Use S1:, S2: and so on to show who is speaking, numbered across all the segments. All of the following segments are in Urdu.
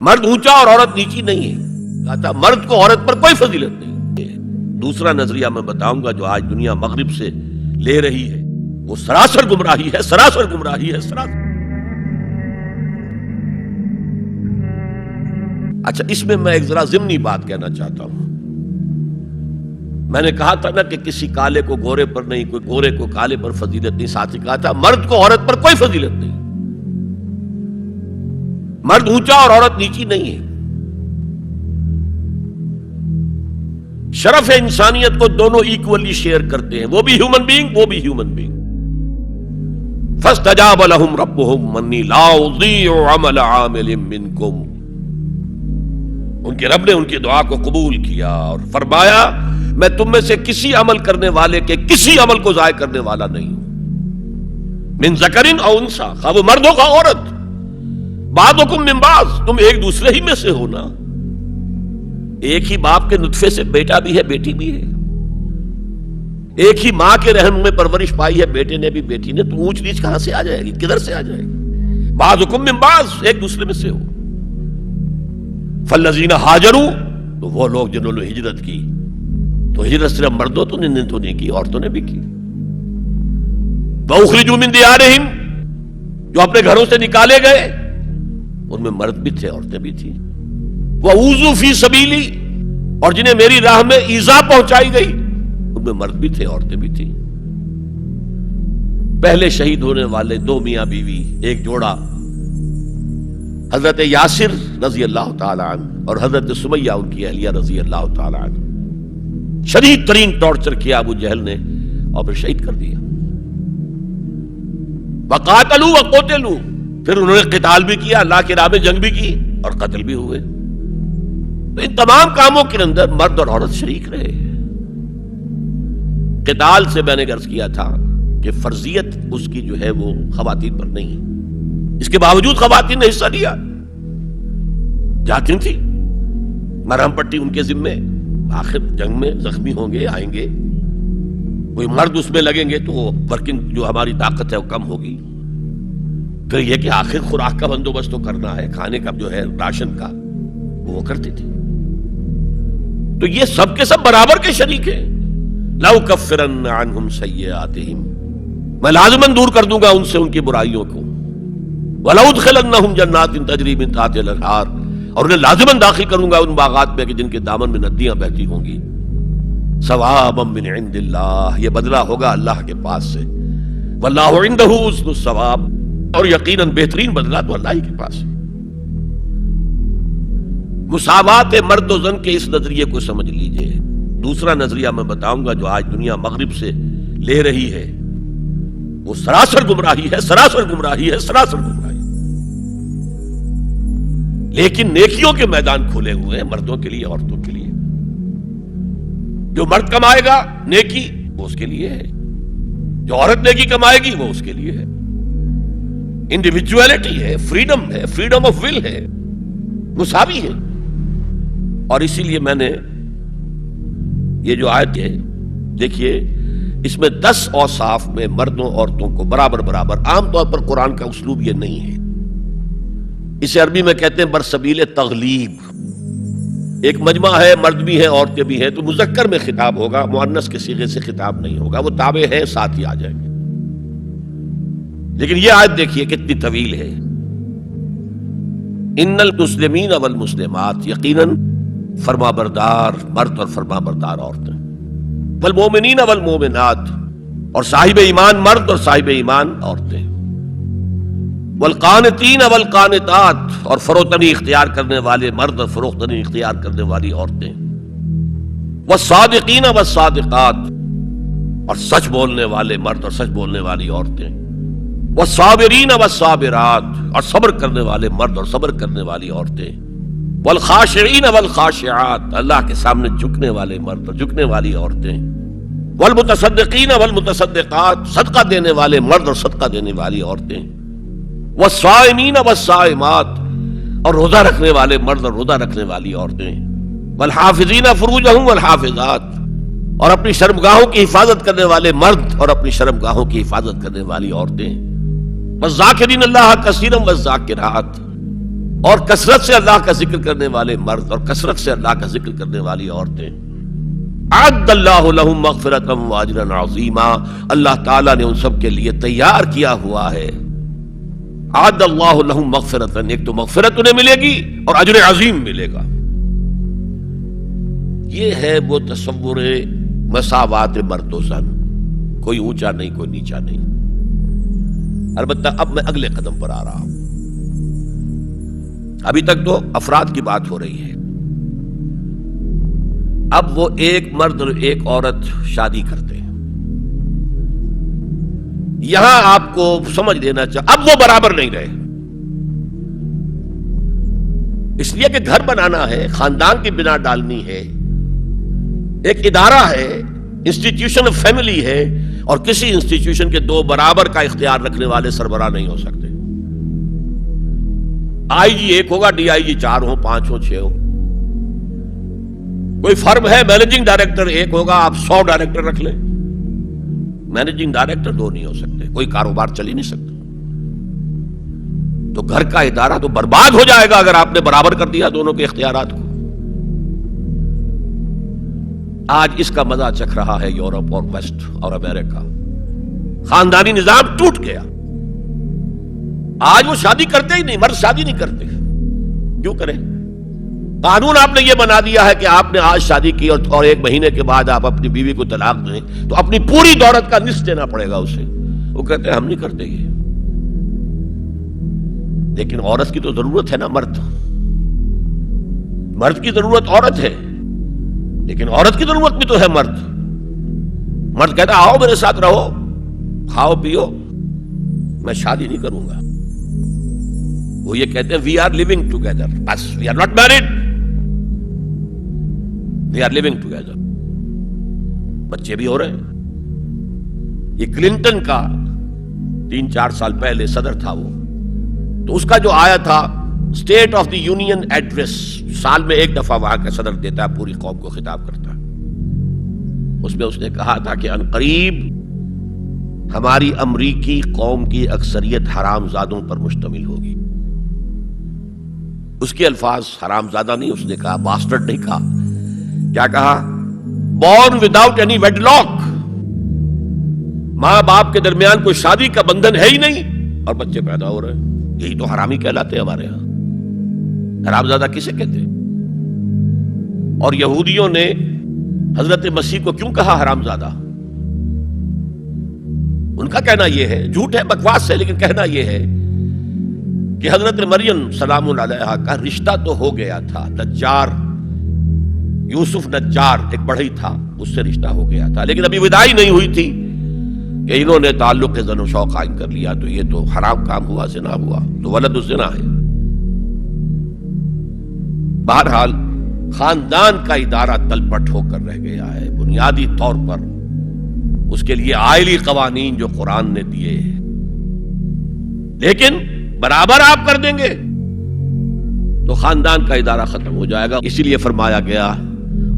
S1: مرد اونچا اور عورت نیچی نہیں ہے. کہا تھا مرد کو عورت پر کوئی فضیلت نہیں. دوسرا نظریہ میں بتاؤں گا جو آج دنیا مغرب سے لے رہی ہے، وہ سراسر گمراہی ہے، سراسر گمراہی ہے، سراسر. اچھا، اس میں میں ایک ذرا ضمنی بات کہنا چاہتا ہوں. میں نے کہا تھا نا کہ کسی کالے کو گورے پر نہیں، کوئی گورے کو کالے پر فضیلت نہیں. ساتھ ہی کہا تھا مرد کو عورت پر کوئی فضیلت نہیں. مرد اونچا اور عورت نیچی نہیں ہے. شرف انسانیت کو دونوں ایکولی شیئر کرتے ہیں، وہ بھی ہیومن بینگ، وہ بھی ہیومن بینگ. فاستجاب لهم ربهم انی لا اضیع عمل عامل منکم. ان کے رب نے ان کی دعا کو قبول کیا اور فرمایا میں تم میں سے کسی عمل کرنے والے کے کسی عمل کو ضائع کرنے والا نہیں ہوں. من ذکر او انثی، خواہ وہ مرد ہو خواہ عورت. بعضکم من بعض، تم ایک دوسرے ہی میں سے ہونا. ایک ہی باپ کے نطفے سے بیٹا بھی ہے، بیٹی بھی ہے. ایک ہی ماں کے رحم میں پرورش پائی ہے، بیٹے نے بھی بیٹی نے. تو اونچ نیچ کہاں سے آ جائے گی، کدھر سے آ جائے گی؟ بعضکم من بعض، ایک دوسرے میں سے ہو. فالذین ہاجروا، تو وہ لوگ جنہوں نے ہجرت کی، تو ہجرت صرف مردوں تو نہیں کی، عورتوں نے بھی کی. واخرجوا من دیارہم، جو اپنے گھروں سے نکالے گئے، ان میں مرد بھی تھے، عورتیں بھی تھیں. وَأُوذُوا فِي سَبِيلِي، اور جنہیں میری راہ میں ایذا پہنچائی گئی، ان میں مرد بھی تھے، عورتیں بھی تھیں. پہلے شہید ہونے والے دو میاں بیوی، ایک جوڑا، حضرت یاسر رضی اللہ تعالی عنہ اور حضرت سمیہ ان کی اہلیہ رضی اللہ تعالی عنہ. شدید ترین ٹارچر کیا ابو جہل نے اور پھر شہید کر دیا. وَقَاتَلُوا وَقُتِلُوا، پھر انہوں نے قتال بھی کیا، اللہ کی راہ میں جنگ بھی کی اور قتل بھی ہوئے. تو ان تمام کاموں کے اندر مرد اور عورت شریک رہے. قتال سے میں نے عرض کیا تھا کہ فرضیت اس کی جو ہے وہ خواتین پر نہیں ہے. اس کے باوجود خواتین نے حصہ لیا، جاتی تھی، مرہم پٹی ان کے ذمے. آخر جنگ میں زخمی ہوں گے، آئیں گے، کوئی مرد اس میں لگیں گے تو ورکنگ جو ہماری طاقت ہے وہ کم ہوگی. پھر یہ کہ آخر خوراک کا بندوبست تو کرنا ہے، کھانے کا جو ہے راشن کا، وہ کرتی تھی. تو یہ سب کے سب برابر کے شریک ہیں. لَأُكَفِّرَنَّ عَنْهُمْ سَيِّئَاتِهِمْ، میں لازماً دور کر دوں گا ان سے ان کی برائیوں کو. وَلَأُدْخِلَنَّهُمْ جَنَّاتٍ تَجْرِي مِن تَحْتِهَا الْأَنْهَارُ، اور انہیں لازماً داخل کروں گا ان باغات میں کہ جن کے دامن میں ندیاں بہتی ہوں گی. ثوابا من عند اللہ، یہ بدلہ ہوگا اللہ کے پاس سے. واللہ عنده حسن الثواب، اور یقیناً بہترین بدلہ تو اللہ ہی کے پاس ہے. مساوات مرد و زن کے اس نظریے کو سمجھ لیجئے. دوسرا نظریہ میں بتاؤں گا جو آج دنیا مغرب سے لے رہی ہے، وہ سراسر گمراہی ہے، سراسر گمراہی ہے، سراسر گمراہی. لیکن نیکیوں کے میدان کھلے ہوئے ہیں مردوں کے لیے، عورتوں کے لیے. جو مرد کمائے گا نیکی وہ اس کے لیے ہے، جو عورت نیکی کمائے گی وہ اس کے لیے ہے. انڈیویجویلٹی ہے، فریڈم ہے، فریڈم آف ول ہے، مساوی ہے. اور اسی لیے میں نے یہ جو آیت ہے دیکھیے، اس میں 10 اوصاف میں مردوں عورتوں کو برابر برابر. عام طور پر قرآن کا اسلوب یہ نہیں ہے. اسے عربی میں کہتے ہیں برسبیل تغلیب. ایک مجمع ہے، مرد بھی ہیں عورتیں بھی ہیں، تو مذکر میں خطاب ہوگا، مؤنث کے صیغے سے خطاب نہیں ہوگا. وہ تابع ہیں، ساتھ ہی آ جائیں گے. لیکن یہ آیت دیکھیے کتنی طویل ہے. ان المسلمین والمسلمات، یقیناً فرما بردار مرد اور فرما بردار عورتیں. والمؤمنین والمؤمنات، اور صاحب ایمان مرد اور صاحب ایمان عورتیں. والقانتین والقانتات، اور فروتنی اختیار کرنے والے مرد اور فروختنی اختیار کرنے والی عورتیں. والصادقین والصادقات، اور سچ بولنے والے مرد اور سچ بولنے والی عورتیں. والصابرین والصابرات، اور صبر کرنے والے مرد اور صبر کرنے والی عورتیں. والخاشعین والخاشعات، اللہ کے سامنے جھکنے والے مرد اور جھکنے والی عورتیں. والمتصدقین والمتصدقات، صدقہ دینے والے مرد اور صدقہ دینے والی عورتیں. والصائمین والصائمات، اور روزہ رکھنے والے مرد اور روزہ رکھنے والی عورتیں. والحافظین فروجہم والحافظات، اور اپنی شرمگاہوں کی حفاظت کرنے والے مرد اور اپنی شرمگاہوں کی حفاظت کرنے والی عورتیں. والذاکرین اللہ کثیرا والذاکرات، اور کثرت سے اللہ کا ذکر کرنے والے مرد اور کثرت سے اللہ کا ذکر کرنے والی عورتیں، اعد اللہ لہم مغفرۃ واجرا عظیما، اللہ تعالیٰ نے ان سب کے لیے تیار کیا ہوا ہے، اعد اللہ لہم مغفرۃ، ایک تو مغفرت انہیں ملے گی اور اجر عظیم ملے گا۔ یہ ہے وہ تصور مساوات مرد و زن، کوئی اونچا نہیں کوئی نیچا نہیں۔ البتہ اب میں اگلے قدم پر آ رہا ہوں، ابھی تک تو افراد کی بات ہو رہی ہے، اب وہ ایک مرد اور ایک عورت شادی کرتے ہیں، یہاں آپ کو سمجھ لینا چاہیے اب وہ برابر نہیں رہے، اس لیے کہ گھر بنانا ہے، خاندان کی بنا ڈالنی ہے، ایک ادارہ ہے، انسٹیٹیوشن آف فیملی ہے، اور کسی انسٹیٹیوشن کے دو برابر کا اختیار رکھنے والے سربراہ نہیں ہو سکتے۔ آئی جی ایک ہوگا، ڈی آئی جی 4 ہوں 5 ہوں 6 ہوں۔ کوئی فرم ہے، مینیجنگ ڈائریکٹر ایک ہوگا، آپ 100 ڈائریکٹر رکھ لیں، مینیجنگ ڈائریکٹر 2 نہیں ہو سکتے، کوئی کاروبار چل ہی نہیں سکتا۔ تو گھر کا ادارہ تو برباد ہو جائے گا اگر آپ نے برابر کر دیا دونوں کے اختیارات کو۔ آج اس کا مزہ چکھ رہا ہے یورپ اور ویسٹ اور امریکہ، خاندانی نظام ٹوٹ گیا، آج وہ شادی کرتے ہی نہیں، مرد شادی نہیں کرتے، کیوں کریں؟ قانون آپ نے یہ بنا دیا ہے کہ آپ نے آج شادی کی اور 1 مہینے کے بعد آپ اپنی بیوی کو طلاق دیں تو اپنی پوری دولت کا نصف دینا پڑے گا اسے، وہ کہتے ہیں ہم نہیں کرتے یہ۔ لیکن عورت کی تو ضرورت ہے نا، مرد کی ضرورت عورت ہے، لیکن عورت کی ضرورت بھی تو ہے مرد۔ مرد کہتا ہے آؤ میرے ساتھ رہو، کھاؤ پیو، میں شادی نہیں کروں گا۔ وہ یہ کہتے ہیں وی آر لیونگ ٹوگیدر، بس we are not married, we are living together. بچے بھی ہو رہے ہیں۔ یہ کلنٹن کا 3-4 سال پہلے صدر تھا وہ، تو اس کا جو آیا تھا state of the union address, سال میں 1 دفعہ وہاں کا صدر دیتا ہے، پوری قوم کو خطاب کرتا ہے، اس میں اس نے کہا تھا کہ عنقریب ہماری امریکی قوم کی اکثریت حرام زادوں پر مشتمل ہوگی۔ اس کے الفاظ حرام زادہ نہیں، اس نے کہا باسٹرڈ نہیں کہا، کیا کہا؟ Born without any wedlock, ماں باپ کے درمیان کوئی شادی کا بندھن ہے ہی نہیں اور بچے پیدا ہو رہے ہیں، یہی تو حرامی کہلاتے ہیں ہمارے ہاں۔ حرام زادہ کسے کہتے ہیں؟ اور یہودیوں نے حضرت مسیح کو کیوں کہا حرام زادہ؟ ان کا کہنا یہ ہے، جھوٹ ہے بکواس ہے لیکن کہنا یہ ہے کہ حضرت مریم سلام علیہا کا رشتہ تو ہو گیا تھا، نجار یوسف نجار ایک بڑھئی تھا، اس سے رشتہ ہو گیا تھا، لیکن ابھی وداعی نہیں ہوئی تھی کہ انہوں نے تعلق زن و شوق قائم کر لیا، تو یہ تو حرام کام ہوا، زنا ہوا، تو ولد الزنا ہے۔ بہرحال خاندان کا ادارہ تلپٹ ہو کر رہ گیا ہے، بنیادی طور پر اس کے لیے آئلی قوانین جو قرآن نے دیے، لیکن برابر آپ کر دیں گے تو خاندان کا ادارہ ختم ہو جائے گا۔ اسی لیے فرمایا گیا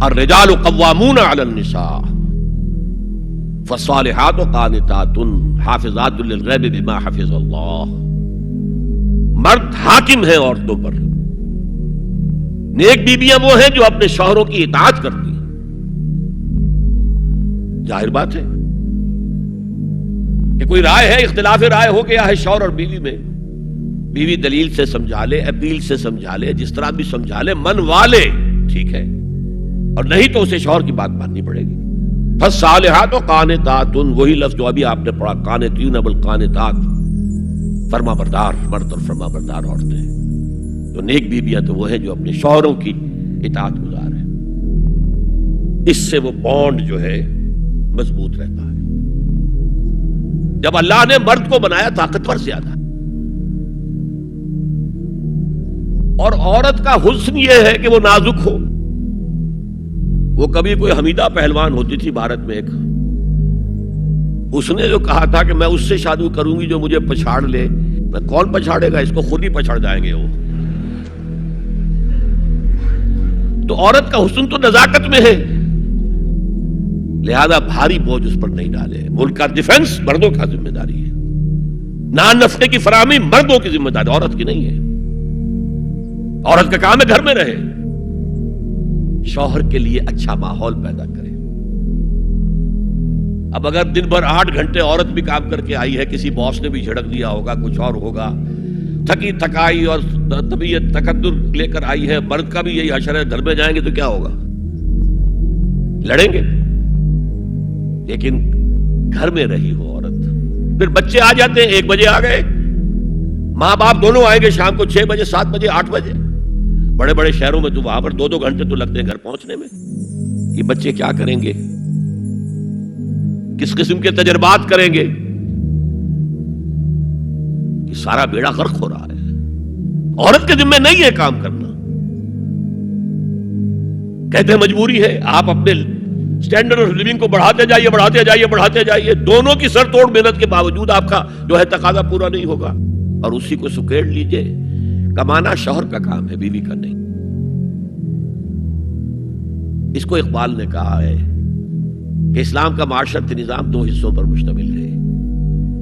S1: الرجال قوامون علی النساء فالصالحات قانتات حافظات للغیب بما حفظ اللہ، مرد حاکم ہیں عورتوں پر، نیک بیویاں وہ ہیں جو اپنے شوہروں کی اطاعت کرتی ہیں۔ ظاہر بات ہے کہ کوئی رائے ہے، اختلاف رائے ہو گیا ہے شوہر اور بیوی میں، بیوی دلیل سے سمجھا لے، اپیل سے سمجھا لے، جس طرح بھی سمجھا لے، من والے ٹھیک ہے، اور نہیں تو اسے شوہر کی بات ماننی پڑے گی۔ فالصالحات قانتات، وہی لفظ جو ابھی آپ نے پڑھا، قانتین بالقانتات، فرما بردار مرد اور فرما بردار عورتیں۔ تو نیک بیویاں تو وہ ہیں جو اپنے شوہروں کی اطاعت گزار ہیں، اس سے وہ بانڈ جو ہے مضبوط رہتا ہے۔ جب اللہ نے مرد کو بنایا طاقتور زیادہ، اور عورت کا حسن یہ ہے کہ وہ نازک ہو۔ وہ کبھی کوئی حمیدہ پہلوان ہوتی تھی بھارت میں ایک، اس نے جو کہا تھا کہ میں اس سے شادی کروں گی جو مجھے پچھاڑ لے، میں کون پچھاڑے گا، اس کو خود ہی پچھاڑ جائیں گے وہ۔ تو عورت کا حسن تو نزاکت میں ہے، لہذا بھاری بوجھ اس پر نہیں ڈالے۔ ملک کا ڈیفنس مردوں کا ذمہ داری ہے، نان نفقے کی فراہمی مردوں کی ذمہ داری، عورت کی نہیں ہے۔ عورت کا کام ہے گھر میں رہے، شوہر کے لیے اچھا ماحول پیدا کرے۔ اب اگر دن بھر 8 گھنٹے عورت بھی کام کر کے آئی ہے، کسی باس نے بھی جھڑک دیا ہوگا، کچھ اور ہوگا، تھکی تھکائی اور طبیعت تقدر لے کر آئی ہے، مرد کا بھی یہی حشر ہے، گھر میں جائیں گے تو کیا ہوگا؟ لڑیں گے۔ لیکن گھر میں رہی ہو عورت، پھر بچے آ جاتے ہیں، 1 بجے آ گئے، ماں باپ دونوں آئیں گے شام کو 6 بجے، 7 بجے، 8 بجے۔ بڑے بڑے شہروں میں تو وہاں پر 2-2 گھنٹے تو لگتے ہیں گھر پہنچنے میں۔ یہ بچے کیا کریں گے؟ کس قسم کے تجربات کریں گے؟ یہ سارا بیڑا غرق ہو رہا ہے۔ عورت کے ذمہ نہیں ہے کام کرنا، کہتے ہیں مجبوری ہے۔ آپ اپنے سٹینڈرڈ آف لیونگ کو بڑھاتے جائیے، بڑھاتے جائیے، بڑھاتے جائیے، دونوں کی سر توڑ محنت کے باوجود آپ کا جو ہے تقاضا پورا نہیں ہوگا، اور اسی کو سکیڑ لیجئے۔ کمانا شوہر کا کام ہے، بیوی کا نہیں۔ اس کو اقبال نے کہا ہے کہ اسلام کا معاشرتی نظام 2 حصوں پر مشتمل ہے: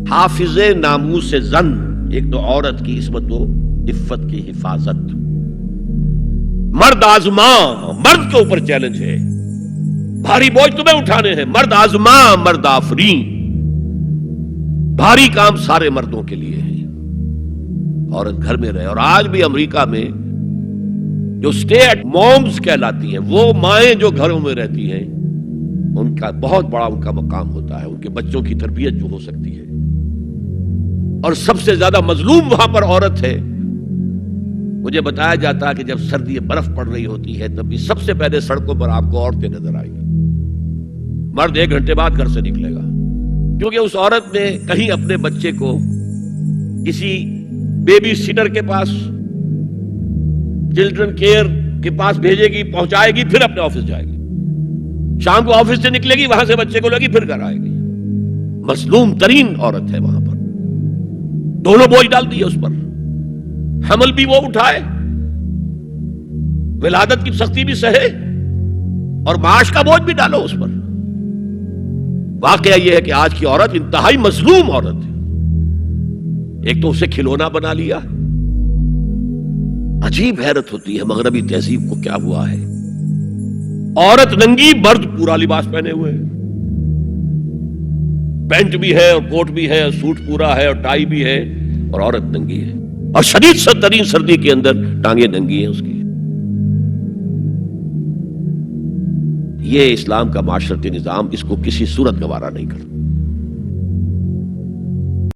S1: حافظ ناموس زن، ایک تو عورت کی عصمت و عفت کی حفاظت، مرد آزماں، مرد کے اوپر چیلنج ہے، بھاری بوجھ تمہیں اٹھانے ہیں، مرد آزماں مرد آفرین، بھاری کام سارے مردوں کے لیے ہے، عورت گھر میں رہے۔ اور آج بھی امریکہ میں جو سٹے ایٹ مومز کہلاتی ہیں، وہ مائیں جو گھروں میں رہتی ہیں، ان کا بہت بڑا ان کا مقام ہوتا ہے، ان کے بچوں کی تربیت جو ہو سکتی ہے۔ اور سب سے زیادہ مظلوم وہاں پر عورت ہے۔ مجھے بتایا جاتا ہے کہ جب سردی برف پڑ رہی ہوتی ہے تب بھی سب سے پہلے سڑکوں پر آپ کو عورتیں نظر آئیں گی، مرد 1 گھنٹے بعد گھر سے نکلے گا، کیونکہ اس عورت نے کہیں اپنے بچے کو کسی بیبی سیٹر کے پاس، چلڈرن کیئر کے پاس بھیجے گی، پہنچائے گی، پھر اپنے آفس جائے گی، شام کو آفس سے نکلے گی، وہاں سے بچے کو لے گی، پھر گھر آئے گی۔ مظلوم ترین عورت ہے وہاں پر، دونوں بوجھ ڈال دیے اس پر، حمل بھی وہ اٹھائے، ولادت کی سختی بھی سہے، اور معاش کا بوجھ بھی ڈالو اس پر۔ واقعہ یہ ہے کہ آج کی عورت انتہائی مظلوم عورت ہے۔ ایک تو اسے کھلونا بنا لیا، عجیب حیرت ہوتی ہے مغربی تہذیب کو کیا ہوا ہے۔ عورت ننگی، مرد پورا لباس پہنے ہوئے، پینٹ بھی ہے اور کوٹ بھی ہے، سوٹ پورا ہے اور ٹائی بھی ہے، اور عورت ننگی ہے، اور شدید ترین سردی کے اندر ٹانگیں ننگی ہیں اس کی۔ یہ اسلام کا معاشرتی نظام اس کو کسی صورت گوارا نہیں کرتا۔